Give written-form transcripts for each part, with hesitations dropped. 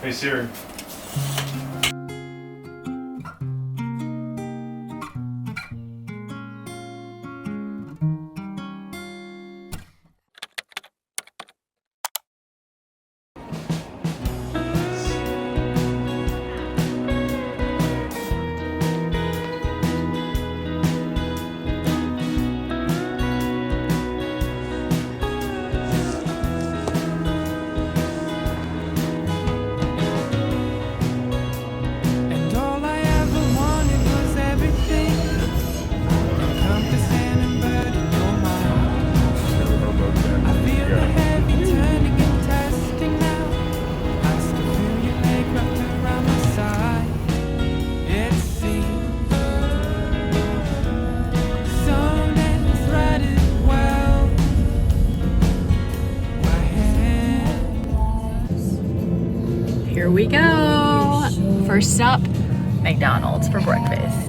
Hey Siri. Here we go. First up, McDonald's for breakfast.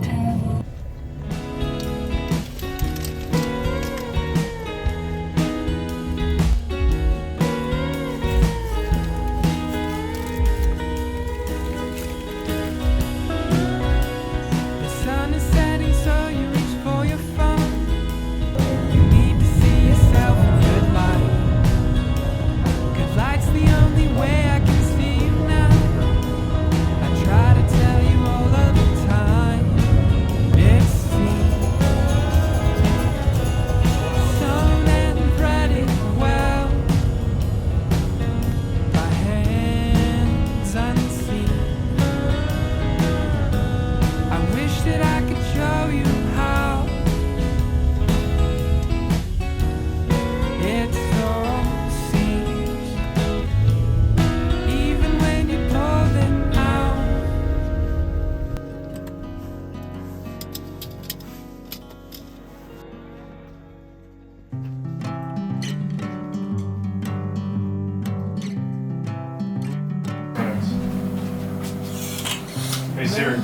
Hey Siri,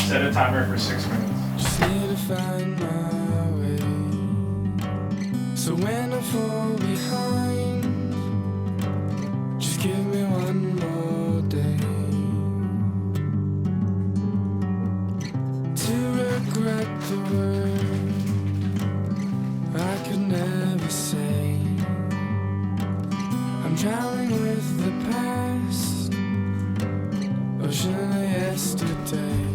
set a timer for 6 minutes. Just need to find my way. So when I fall behind, just give me one more day to regret the word I could never say. I'm drowning with the past. Ocean of yesterday.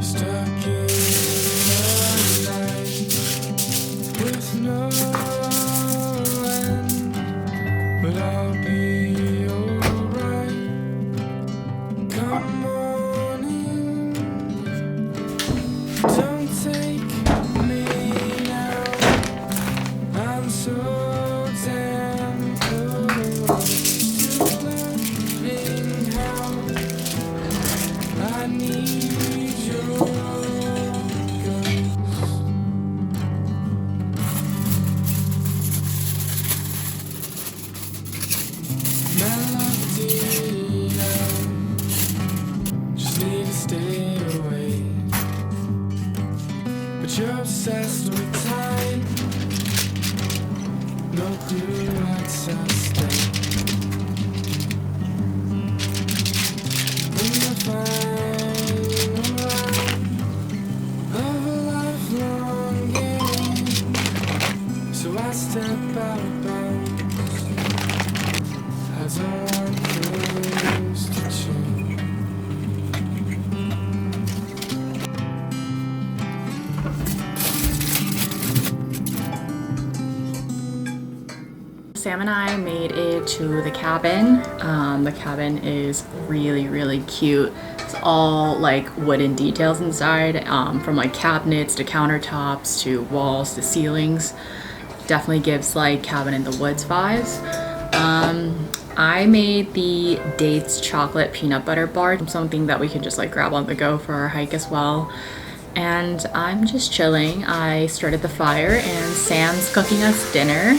Stuck in the night with no end, but I'll be alright. Come on in. Don't take me now. I'm so damn close to learning how I need your ghost. Melody, just need to stay away. But you're obsessed with time. No clue what's at stake. In the final round of a lifelong game, so I step out of bounds. I don't want things to change. Sam and I made it to the cabin. The cabin is really cute. It's all like wooden details inside, from like cabinets to countertops to walls to ceilings. Definitely gives like cabin in the woods vibes. I made the dates chocolate peanut butter bar, something that we can just like grab on the go for our hike as well. And I'm just chilling. I started the fire and Sam's cooking us dinner.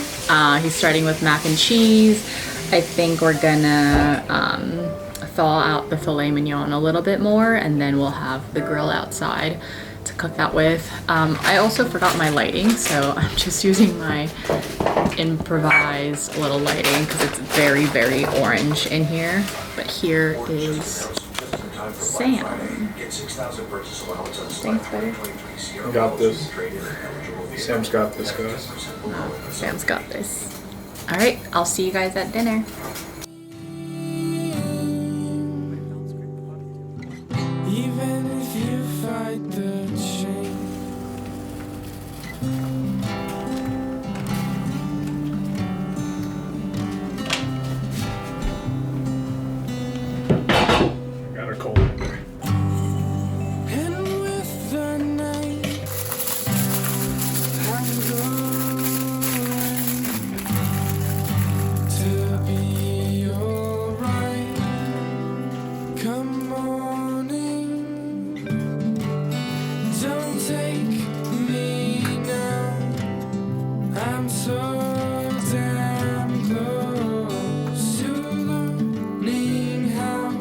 He's starting with mac and cheese. I think we're gonna thaw out the filet mignon a little bit more, and then we'll have the grill outside to cook that with. I also forgot my lighting, so I'm just using my improvised little lighting because it's very, very orange in here. But here is Sam. Thanks, buddy. Got this. Sam's got this, guys. Oh, Sam's got this. All right, I'll see you guys at dinner. Even if you fight the shame. Got her cold in there. And with the night, I'm going to be alright. Come morning, don't take me now. I'm so damn close to learning how.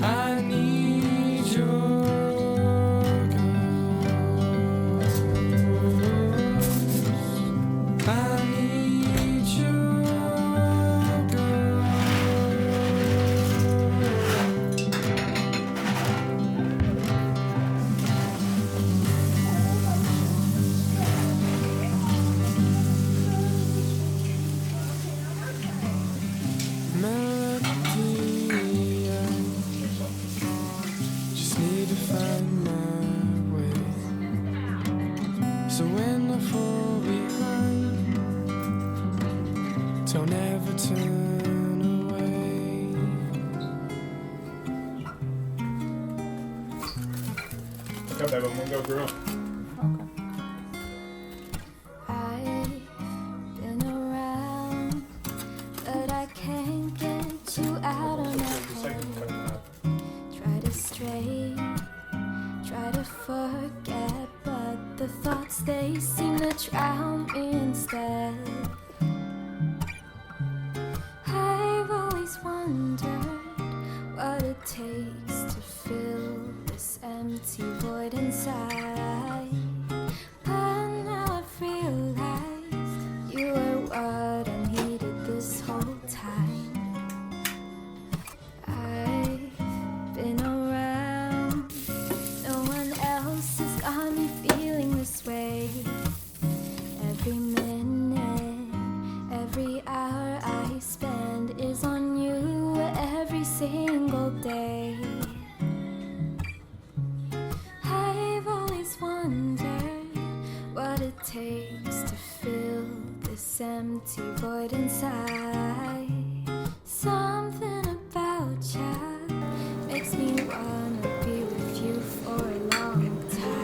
I need your ghost. I need your ghost. Melody, I just need to find my way. So when I fall behind, don't ever turn away. Got that one, go girl. I've been around, but I can't get you out of my head. Try to stray, try to forget, but the thoughts they seem to drown me instead. I've always wondered what it takes to fill this empty void inside. But now I've realized you were what I needed this whole time. I've been around, no one else has got me feeling this way. Every minute, every hour I spend is on you every single day. I've always wondered what it takes to fill this empty void inside. Something about you makes me wanna be with you for a long time.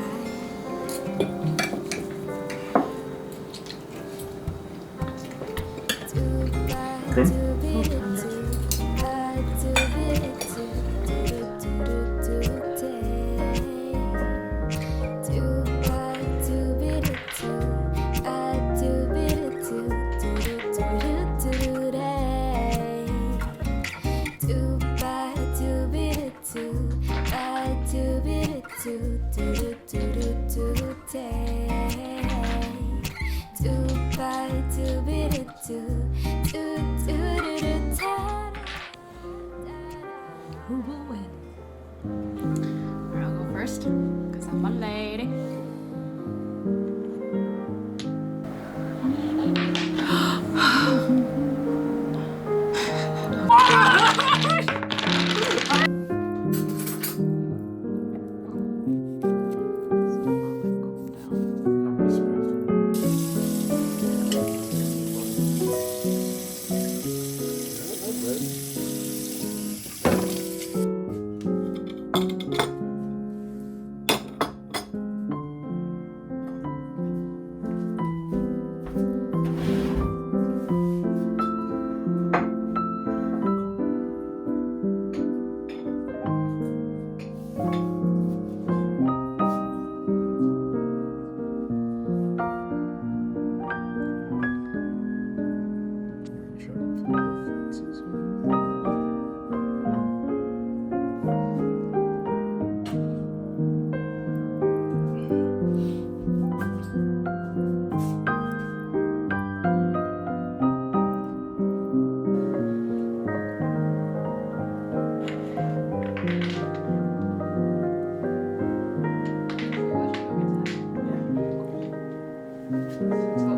Who will win? I'll go first, because I'm a lady. But